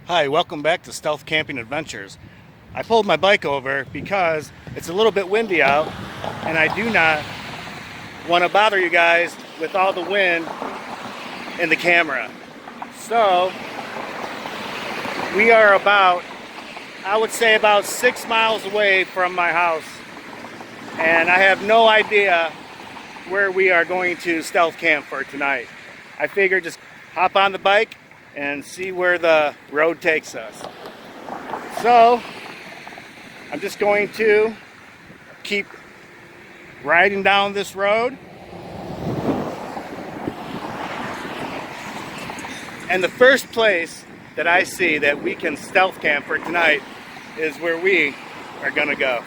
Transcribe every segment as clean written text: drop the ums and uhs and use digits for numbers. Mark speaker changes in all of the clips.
Speaker 1: Hi, welcome back to Stealth Camping Adventures. I pulled my bike over because it's a little bit windy out and I do not want to bother you guys with all the wind in the camera. So we are about, I would say about 6 miles away from my house, and I have no idea where we are going to stealth camp for tonight. I figured just hop on the bike and see where the road takes us. So I'm just going to keep riding down this road. And the first place that I see that we can stealth camp for tonight is where we are gonna go.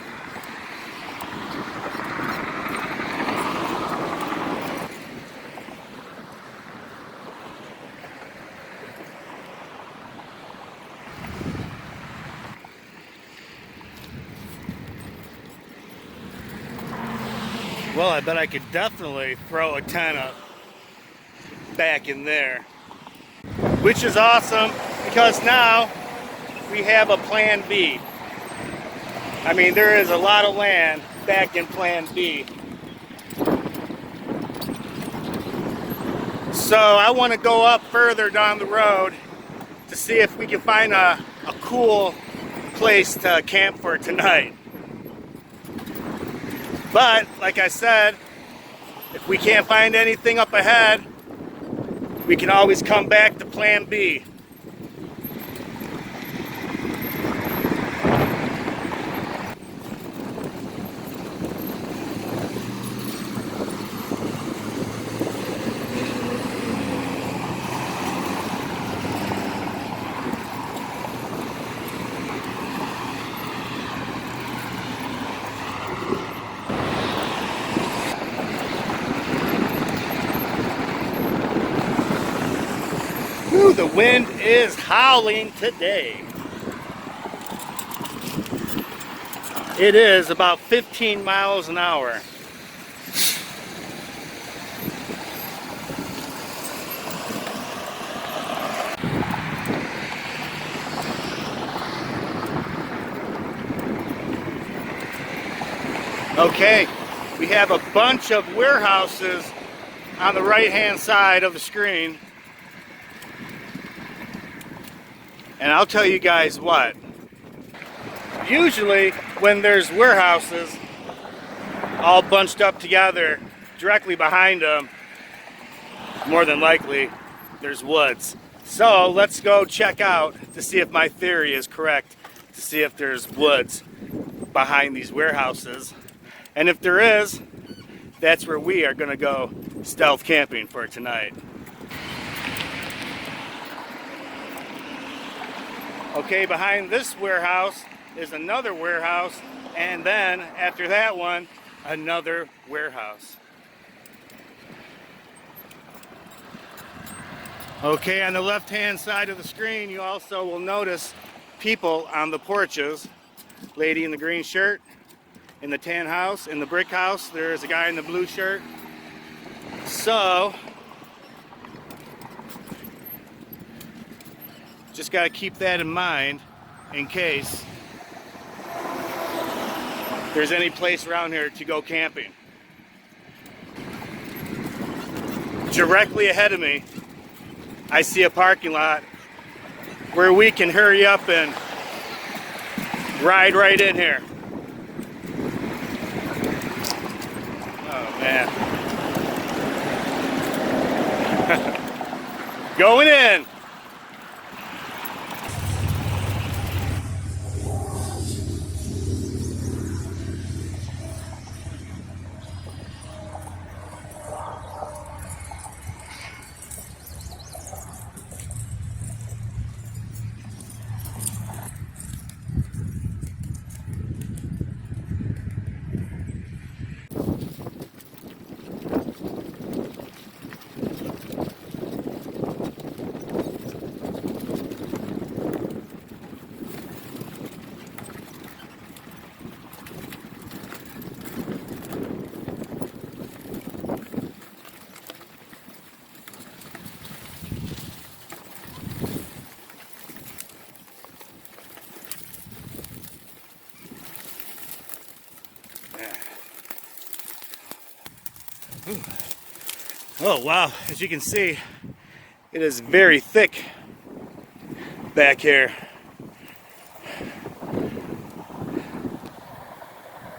Speaker 1: Well, I bet I could definitely throw a tent up back in there, which is awesome because now we have a plan B. I mean, there is a lot of land back in plan B. So I want to go up further down the road to see if we can find a cool place to camp for tonight. But, like I said, if we can't find anything up ahead, we can always come back to plan B. Ooh, the wind is howling today. It is about 15 miles an hour. Okay, we have a bunch of warehouses on the right-hand side of the screen. And I'll tell you guys what, usually when there's warehouses all bunched up together directly behind them, more than likely there's woods. So let's go check out to see if my theory is correct, to see if there's woods behind these warehouses. And if there is, that's where we are going to go stealth camping for tonight. Okay, behind this warehouse is another warehouse, and then after that one, another warehouse. Okay, on the left-hand side of the screen, you also will notice people on the porches. Lady in the green shirt, in the tan house, in the brick house, there's a guy in the blue shirt. So, just got to keep that in mind in case there's any place around here to go camping. Directly ahead of me, I see a parking lot where we can hurry up and ride right in here. Oh man. Going in. Oh wow, as you can see, it is very thick back here.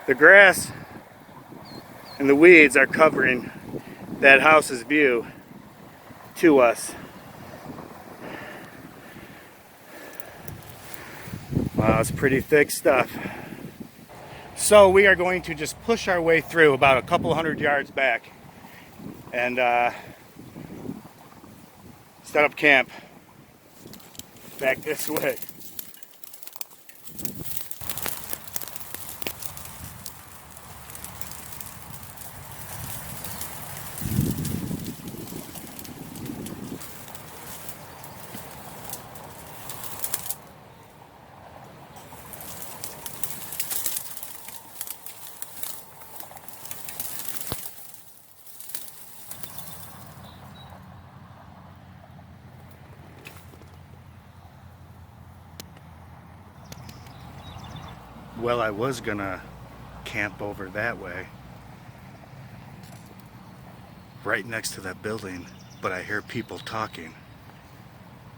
Speaker 1: The grass and the weeds are covering that house's view to us. Wow, it's pretty thick stuff. So we are going to just push our way through about a couple hundred yards back and set up camp back this way. Well, I was gonna camp over that way, right next to that building, but I hear people talking,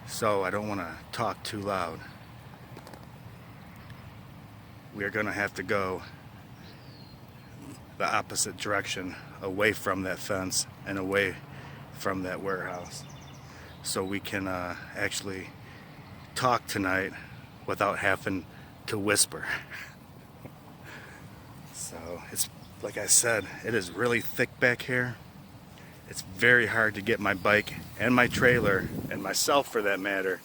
Speaker 1: so I don't want to talk too loud. We are gonna have to go the opposite direction, away from that fence and away from that warehouse, so we can actually talk tonight without having to whisper. So it's like I said, it is really thick back here. It's very hard to get my bike and my trailer, and myself for that matter,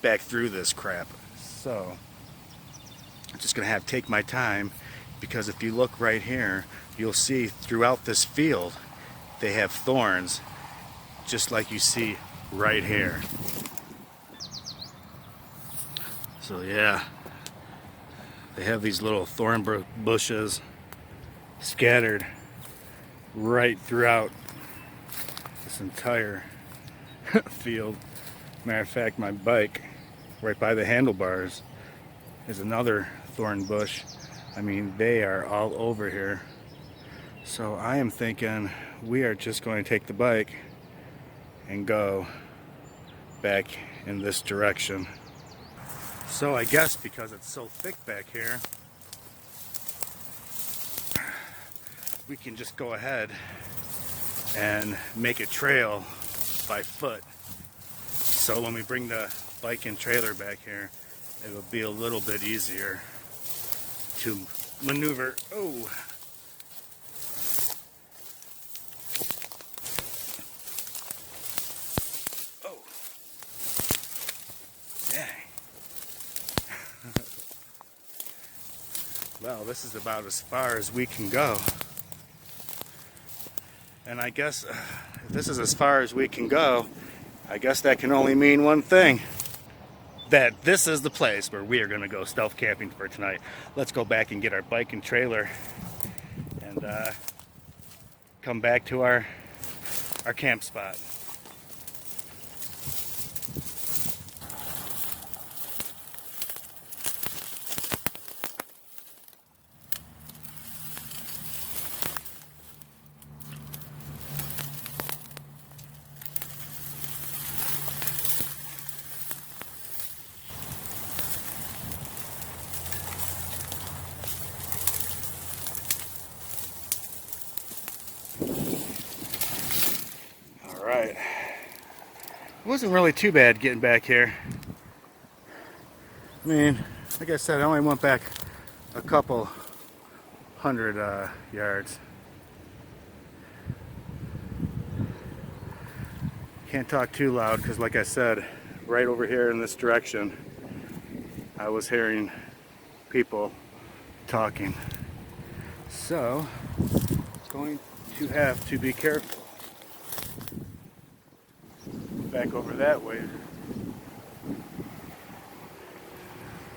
Speaker 1: back through this crap. So I'm just gonna have to take my time, because if you look right here, you'll see throughout this field they have thorns, just like you see right here. So yeah, they have these little thorn bushes scattered right throughout this entire field. Matter of fact, my bike, right by the handlebars, is another thorn bush. I mean, they are all over here. So I am thinking we are just going to take the bike and go back in this direction. So I guess because it's so thick back here, we can just go ahead and make a trail by foot. So when we bring the bike and trailer back here, it will be a little bit easier to maneuver. Oh, oh, dang. Well, this is about as far as we can go. And I guess if this is as far as we can go, I guess that can only mean one thing. That this is the place where we are going to go stealth camping for tonight. Let's go back and get our bike and trailer and come back to our camp spot. Alright, it wasn't really too bad getting back here. I mean, like I said, I only went back a couple hundred yards. Can't talk too loud because, like I said, right over here in this direction, I was hearing people talking. So, going to have to be careful. Back over that way,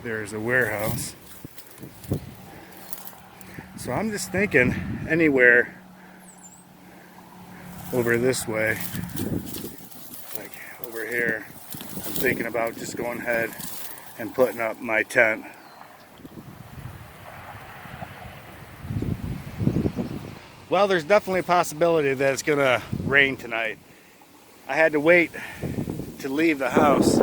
Speaker 1: there's a warehouse. So I'm just thinking anywhere over this way, like over here, I'm thinking about just going ahead and putting up my tent. Well, there's definitely a possibility that it's gonna rain tonight. I had to wait to leave the house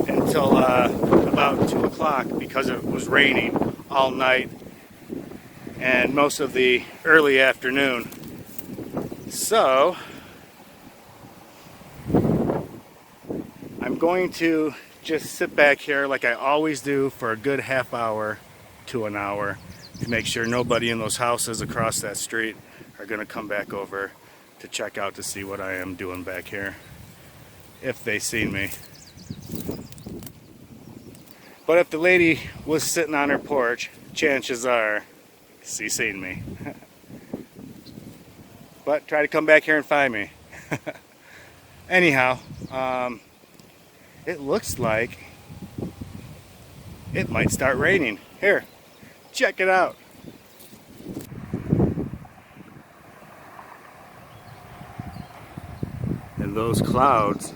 Speaker 1: until about 2 o'clock because it was raining all night and most of the early afternoon. So I'm going to just sit back here like I always do for a good half hour to an hour to make sure nobody in those houses across that street are going to come back over to check out to see what I am doing back here, if they seen me. But if the lady was sitting on her porch, chances are she seen me. But try to come back here and find me. Anyhow, it looks like it might start raining. Here, check it out. And those clouds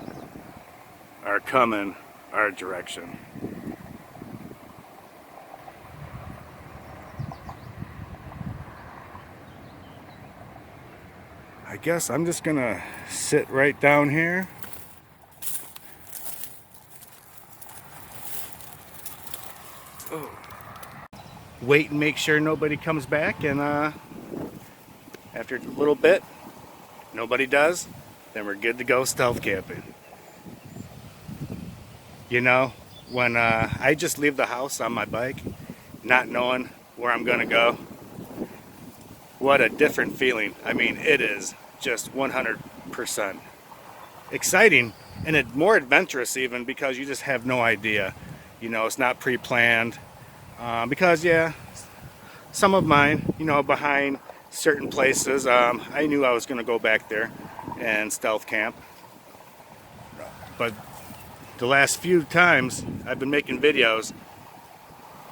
Speaker 1: are coming our direction. I guess I'm just gonna sit right down here. Oh. Wait and make sure nobody comes back, and after a little bit, nobody does, then we're good to go stealth camping. You know, when I just leave the house on my bike, not knowing where I'm gonna go, what a different feeling. I mean, it is just 100% exciting, and it's more adventurous even because you just have no idea. You know, it's not pre-planned. Because, yeah, some of mine, you know, behind certain places, I knew I was going to go back there and stealth camp. But the last few times I've been making videos,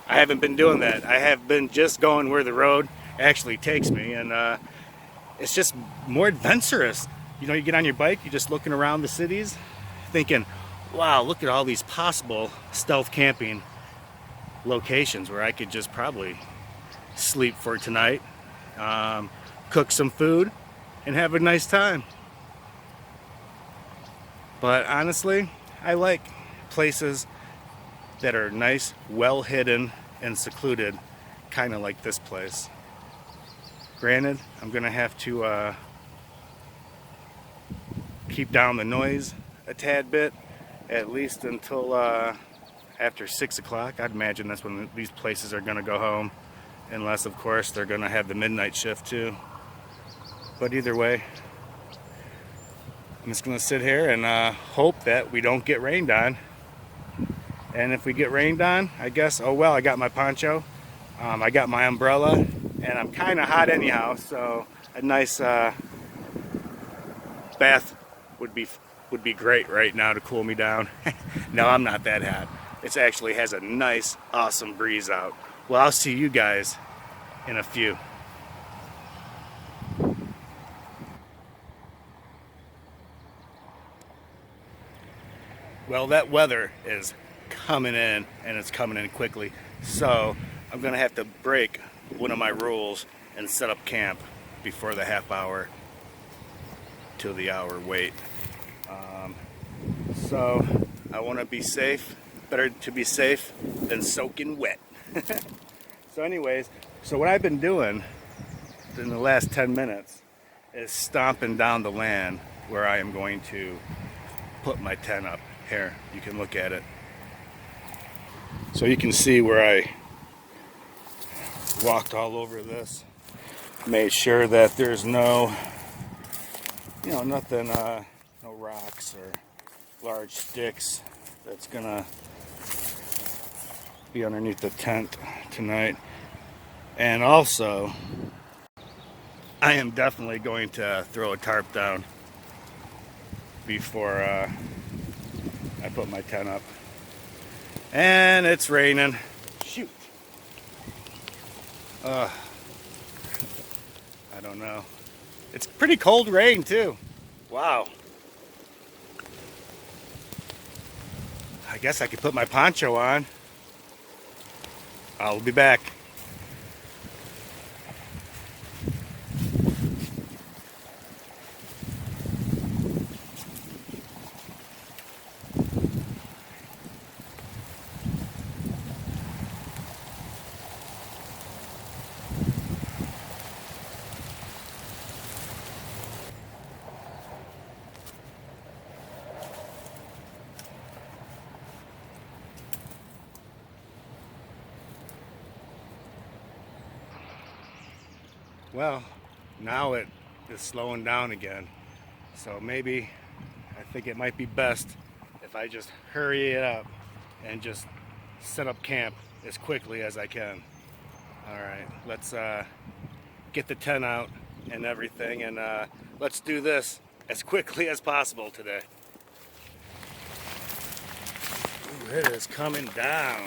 Speaker 1: I haven't been doing that. I have been just going where the road actually takes me, and it's just more adventurous. You know, you get on your bike, you're just looking around the cities, thinking, wow, look at all these possible stealth camping locations where I could just probably sleep for tonight, cook some food, and have a nice time. But honestly, I like places that are nice, well hidden, and secluded, kind of like this place. Granted, I'm gonna have to keep down the noise a tad bit, at least until after 6 o'clock. I'd imagine that's when these places are gonna go home, unless of course they're gonna have the midnight shift too. But either way, I'm just gonna sit here and hope that we don't get rained on. And if we get rained on, I guess, oh well, I got my poncho, I got my umbrella, and I'm kind of hot anyhow, so a nice bath would be great right now to cool me down. No, I'm not that hot. It actually has a nice, awesome breeze out. Well, I'll see you guys in a few. Well, that weather is coming in, and it's coming in quickly. So I'm gonna have to break one of my rules and set up camp before the half hour to the hour wait. So I want to be safe. Better to be safe than soaking wet. So anyways, so what I've been doing in the last 10 minutes is stomping down the land where I am going to put my tent up. Here, you can look at it. So you can see where I walked all over this, made sure that there's no, you know, nothing, no rocks or large sticks that's gonna be underneath the tent tonight. And also, I am definitely going to throw a tarp down before I put my tent up. And it's raining. Shoot. I don't know. It's pretty cold rain too. Wow. I guess I could put my poncho on. I'll be back. Well, now it is slowing down again. So maybe I think it might be best if I just hurry it up and just set up camp as quickly as I can. All right, let's get the tent out and everything, and let's do this as quickly as possible today. Ooh, it is coming down.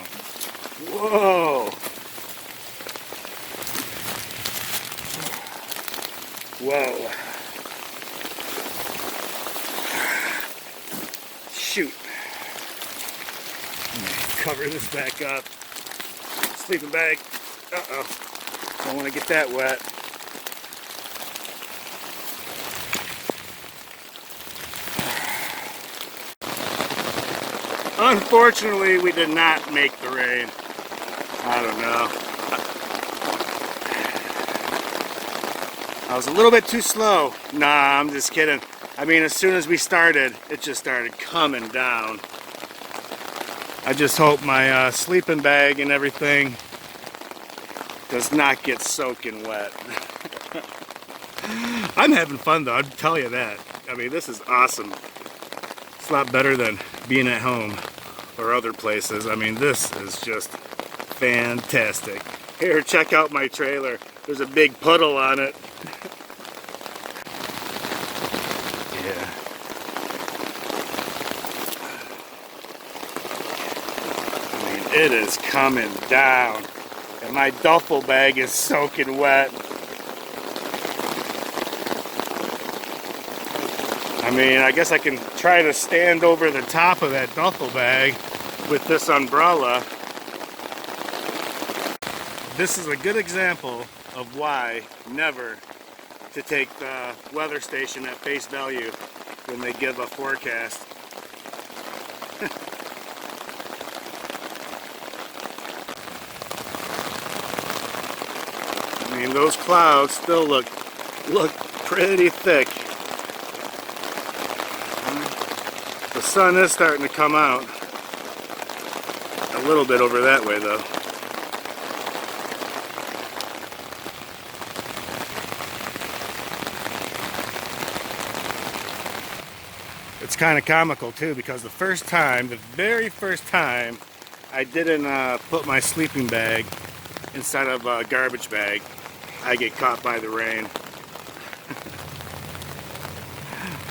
Speaker 1: Whoa! Whoa. Shoot. Cover this back up. Sleeping bag. Uh-oh. Don't want to get that wet. Unfortunately, we did not make the rain. I don't know. I was a little bit too slow. Nah, I'm just kidding. I mean, as soon as we started, it just started coming down. I just hope my sleeping bag and everything does not get soaking wet. I'm having fun though, I'll tell you that. I mean, this is awesome. It's a lot better than being at home or other places. I mean, this is just fantastic. Here, check out my trailer. There's a big puddle on it. Yeah. I mean, it is coming down. And my duffel bag is soaking wet. I mean, I guess I can try to stand over the top of that duffel bag with this umbrella. This is a good example of why never to take the weather station at face value when they give a forecast. I mean, those clouds still look pretty thick. The sun is starting to come out a little bit over that way though. It's kind of comical too, because the very first time I didn't put my sleeping bag inside of a garbage bag, I get caught by the rain.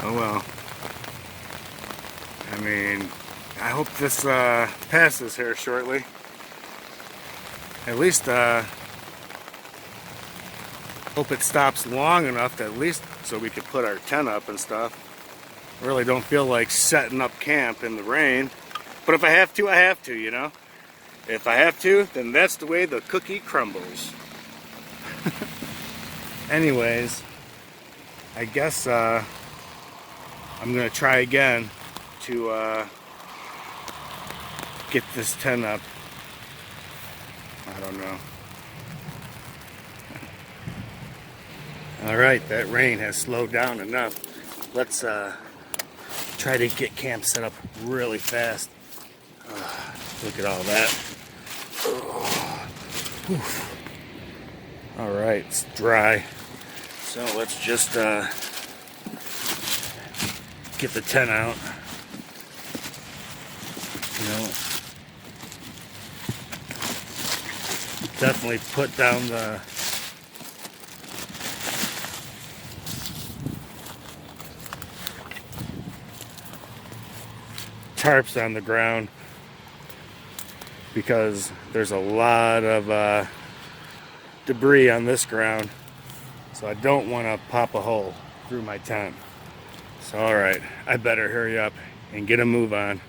Speaker 1: Oh well. I mean, I hope this passes here shortly. At least hope it stops long enough to at least so we could put our tent up and stuff. Really don't feel like setting up camp in the rain. But if I have to, I have to, you know? If I have to, then that's the way the cookie crumbles. Anyways, I guess I'm gonna try again to get this tent up. I don't know. Alright, that rain has slowed down enough. Let's try to get camp set up really fast. Look at all that. Alright, it's dry. So let's just get the tent out. You know, definitely put down the tarps on the ground, because there's a lot of debris on this ground, so I don't want to pop a hole through my tent. So alright, I better hurry up and get a move on.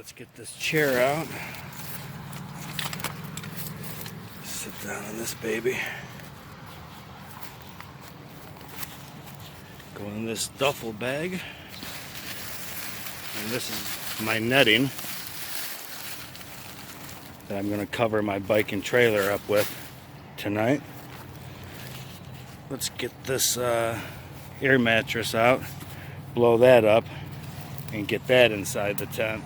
Speaker 1: Let's get this chair out. Sit down on this baby. Go in this duffel bag. And this is my netting that I'm going to cover my bike and trailer up with tonight. Let's get this air mattress out, blow that up, and get that inside the tent.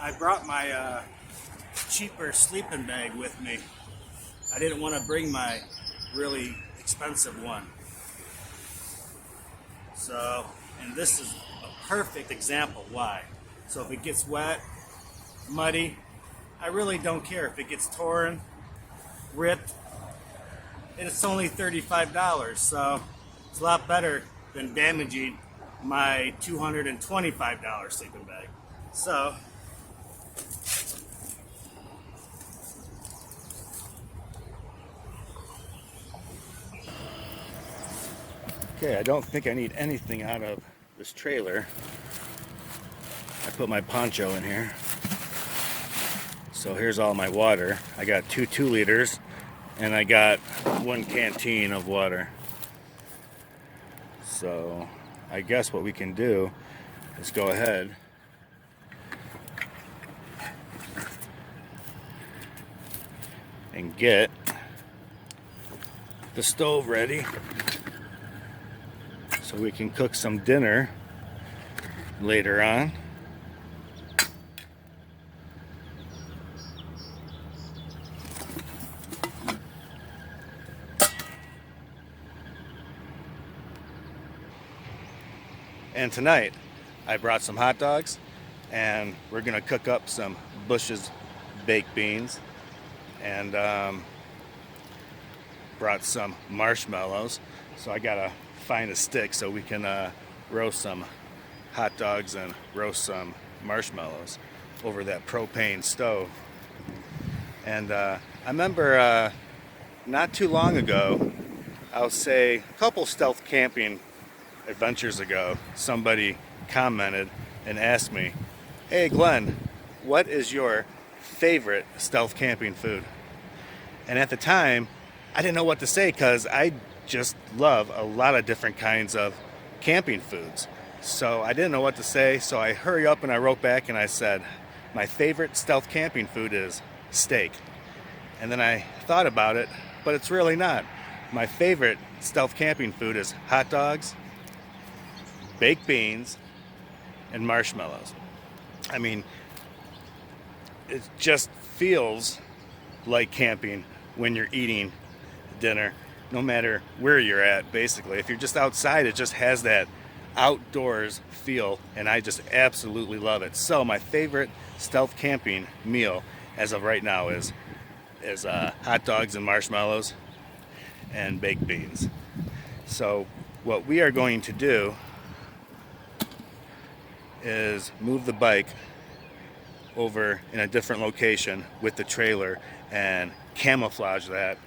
Speaker 1: I brought my cheaper sleeping bag with me. I didn't want to bring my really expensive one. So, and this is a perfect example why. So if it gets wet, muddy, I really don't care. If it gets torn, ripped, it's only $35. So it's a lot better than damaging my $225 sleeping bag. So, okay, I don't think I need anything out of this trailer. I put my poncho in here. So here's all my water. I got two 2-liters and I got one canteen of water. So I guess what we can do is go ahead and get the stove ready so we can cook some dinner later on. And tonight I brought some hot dogs and we're gonna cook up some Bush's baked beans, and brought some marshmallows. So I gotta find a stick so we can roast some hot dogs and roast some marshmallows over that propane stove. And I remember not too long ago, I'll say a couple stealth camping adventures ago, somebody commented and asked me, "Hey Glenn, what is your favorite stealth camping food?" And at the time I didn't know what to say because I just love a lot of different kinds of camping foods. So I didn't know what to say, so I hurry up and I wrote back and I said, my favorite stealth camping food is steak. And then I thought about it, but it's really not. My favorite stealth camping food is hot dogs, baked beans, and marshmallows. I mean, it just feels like camping when you're eating dinner, no matter where you're at, basically. If you're just outside, it just has that outdoors feel, and I just absolutely love it. So my favorite stealth camping meal as of right now is hot dogs and marshmallows and baked beans. So what we are going to do is move the bike over in a different location with the trailer and camouflage that.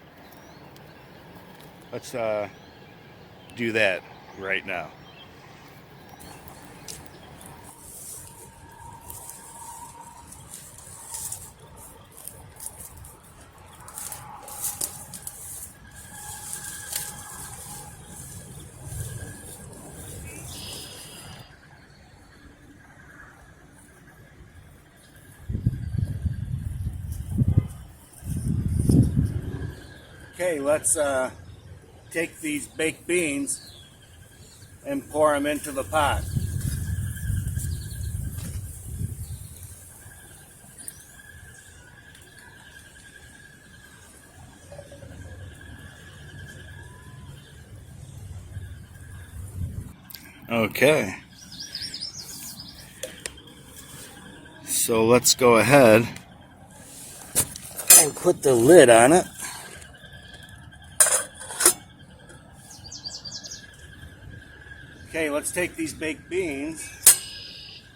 Speaker 1: Let's do that right now. Okay, let's take these baked beans and pour them into the pot. Okay. So let's go ahead and put the lid on it. Okay, let's take these baked beans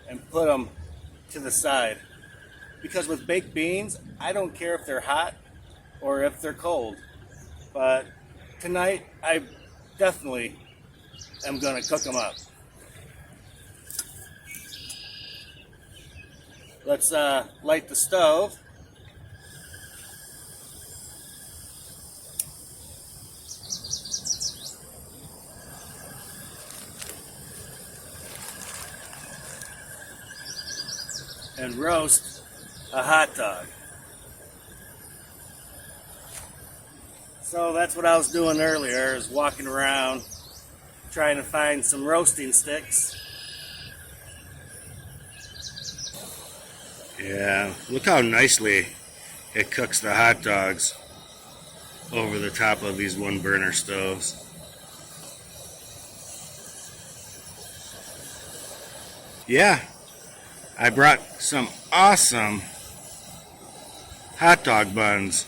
Speaker 1: and put them to the side. Because with baked beans, I don't care if they're hot or if they're cold. But tonight, I definitely am going to cook them up. Let's light the stove. And roast a hot dog. So that's what I was doing earlier, is walking around trying to find some roasting sticks. Yeah, look how nicely it cooks the hot dogs over the top of these one burner stoves. Yeah, I brought some awesome hot dog buns.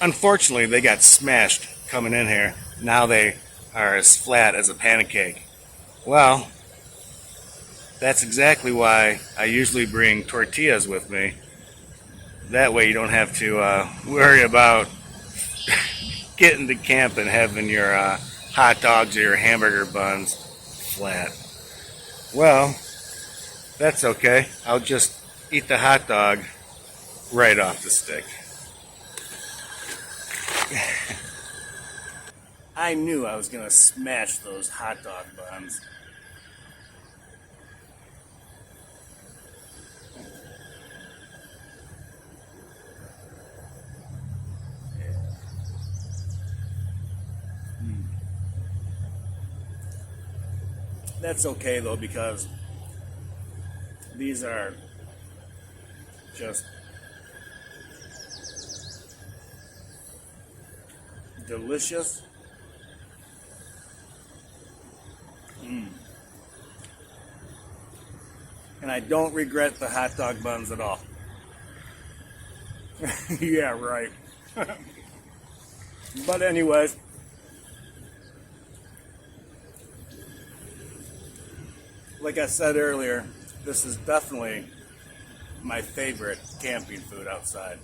Speaker 1: Unfortunately, they got smashed coming in here. Now they are as flat as a pancake. Well, that's exactly why I usually bring tortillas with me. That way you don't have to worry about getting to camp and having your hot dogs or your hamburger buns flat. Well, that's okay. I'll just eat the hot dog right off the stick. I knew I was going to smash those hot dog buns. That's okay though, because these are just delicious. And I don't regret the hot dog buns at all. Yeah, right. But anyways, like I said earlier, this is definitely my favorite camping food outside.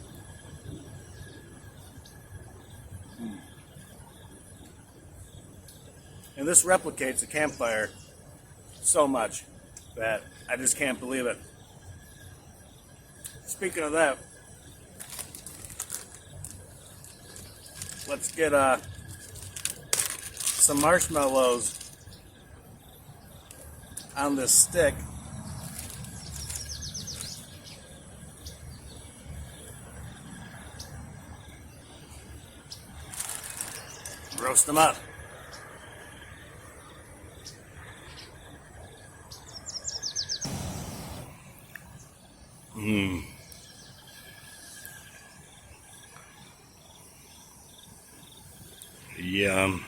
Speaker 1: And this replicates a campfire so much that I just can't believe it. Speaking of that, let's get some marshmallows on this stick. Roast them up. Yum.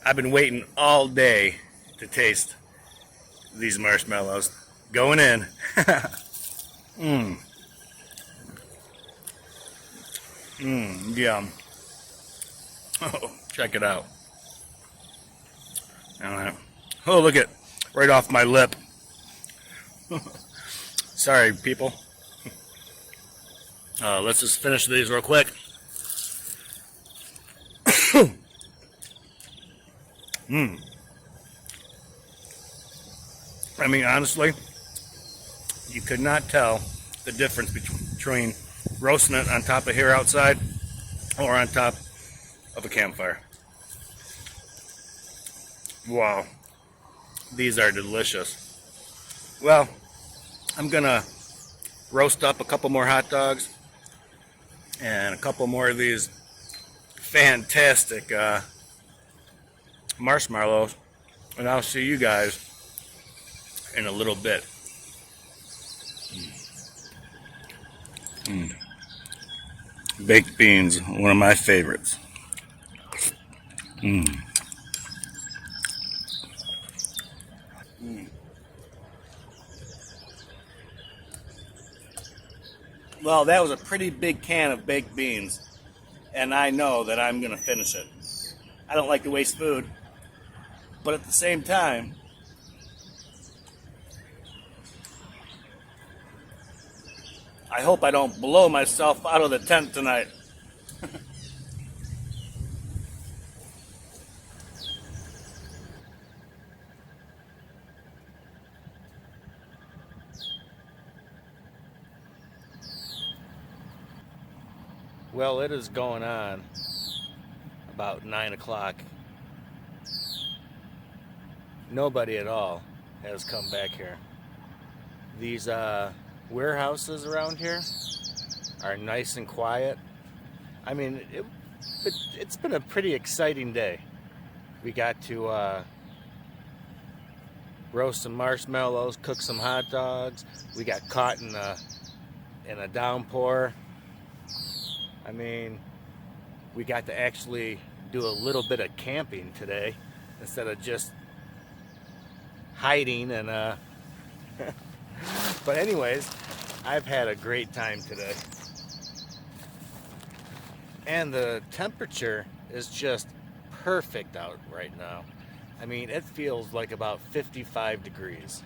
Speaker 1: I've been waiting all day to taste these marshmallows. Going in. Yum. Oh, check it out. All right. Oh, look at right off my lip. Sorry, people. Let's just finish these real quick. I mean, honestly, you could not tell the difference between roasting it on top of here outside or on top of a campfire. Wow. These are delicious. Well, I'm gonna roast up a couple more hot dogs and a couple more of these fantastic marshmallows, and I'll see you guys in a little bit. Mm. Baked beans, one of my favorites. Mm. Mm. Well, that was a pretty big can of baked beans, and I know that I'm going to finish it. I don't like to waste food, but at the same time, I hope I don't blow myself out of the tent tonight. Well, it is going on about 9 o'clock. Nobody at all has come back here. These warehouses around here are nice and quiet. I mean, it's been a pretty exciting day. We got to roast some marshmallows, cook some hot dogs. We got caught in a downpour. I mean, we got to actually do a little bit of camping today instead of just hiding and but anyways, I've had a great time today. And the temperature is just perfect out right now. I mean, it feels like about 55 degrees.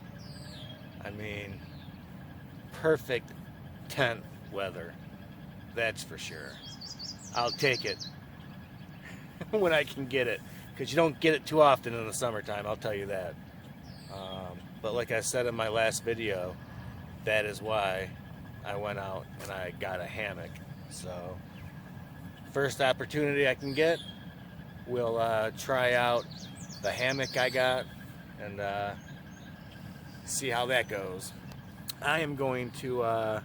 Speaker 1: I mean, perfect tent weather. That's for sure. I'll take it when I can get it, because you don't get it too often in the summertime, I'll tell you that. But like I said in my last video, that is why I went out and I got a hammock. So first opportunity I can get, we'll try out the hammock I got and see how that goes. I am going to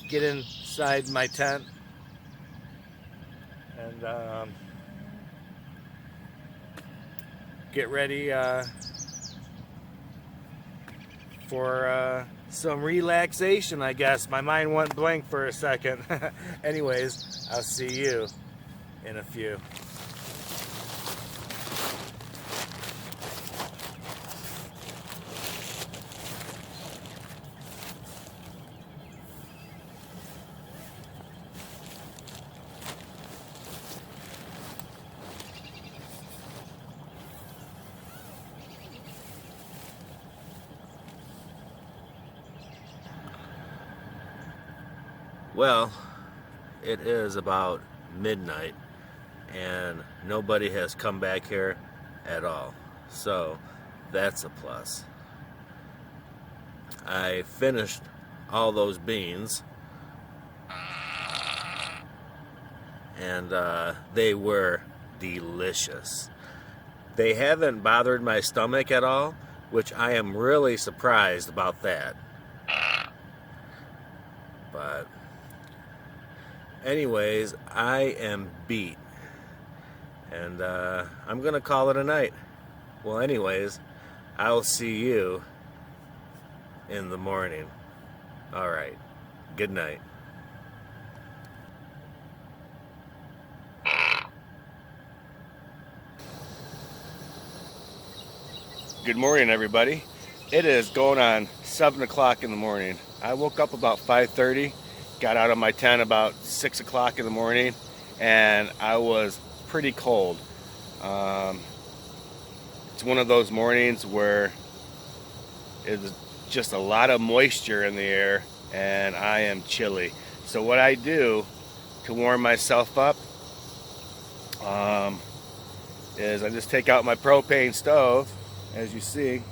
Speaker 1: get inside my tent and get ready for some relaxation, I guess. My mind went blank for a second. Anyways, I'll see you in a few. Well, it is about midnight and nobody has come back here at all. So that's a plus. I finished all those beans and they were delicious. They haven't bothered my stomach at all, which I am really surprised about that. But anyways, I am beat, and I'm gonna call it a night. Well, anyways, I'll see you in the morning. All right, good night. Good morning, everybody. It is going on 7 o'clock in the morning. I woke up about 5:30. Got out of my tent about 6 o'clock in the morning, and I was pretty cold. It's one of those mornings where it's just a lot of moisture in the air, and I am chilly. So what I do to warm myself up is I just take out my propane stove, as you see,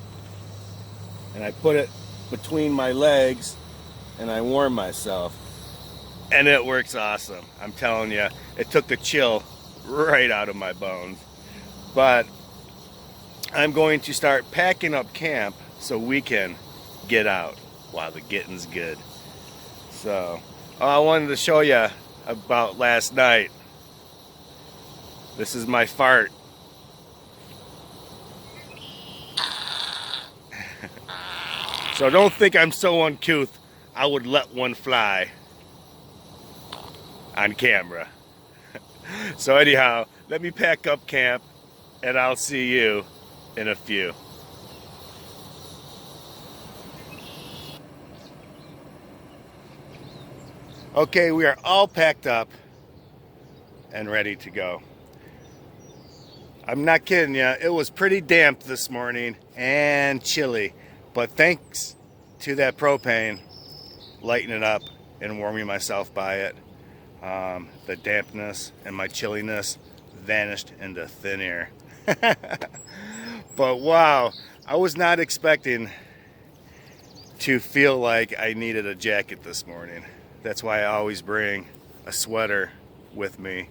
Speaker 1: and I put it between my legs, and I warm myself. And it works awesome. I'm telling you, it took the chill right out of my bones. But I'm going to start packing up camp so we can get out while the getting's good. So, I wanted to show you about last night. This is my fart. So don't think I'm so uncouth I would let one fly on camera. So anyhow, let me pack up camp and I'll see you in a few. Okay, we are all packed up and ready to go. I'm not kidding you, it was pretty damp this morning and chilly, but thanks to that propane, lighting it up and warming myself by it, the dampness and my chilliness vanished into thin air. But wow, I was not expecting to feel like I needed a jacket this morning. That's why I always bring a sweater with me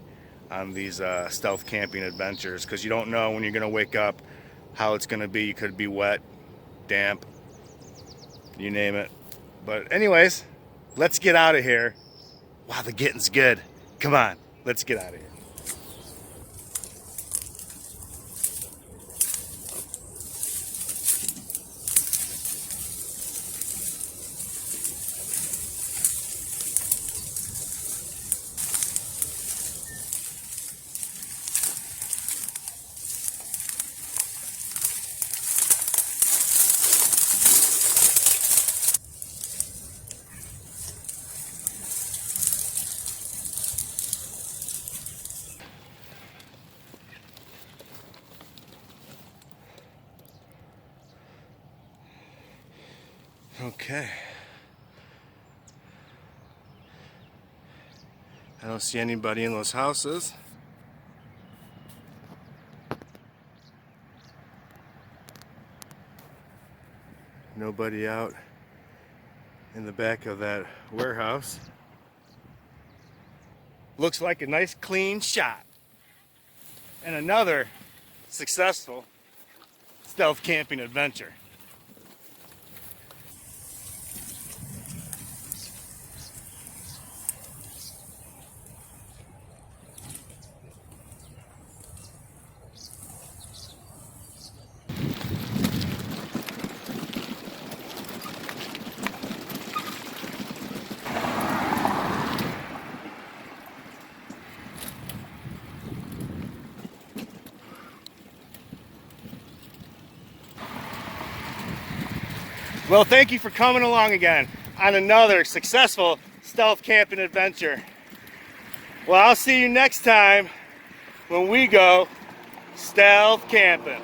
Speaker 1: on these stealth camping adventures, because you don't know when you're going to wake up how it's going to be. You could be wet, damp, you name it. But anyways, let's get out of here. Wow, the getting's good. Come on, let's get out of here. Okay. I don't see anybody in those houses. Nobody out in the back of that warehouse. Looks like a nice clean shot. And another successful stealth camping adventure. Well, thank you for coming along again on another successful stealth camping adventure. Well, I'll see you next time when we go stealth camping.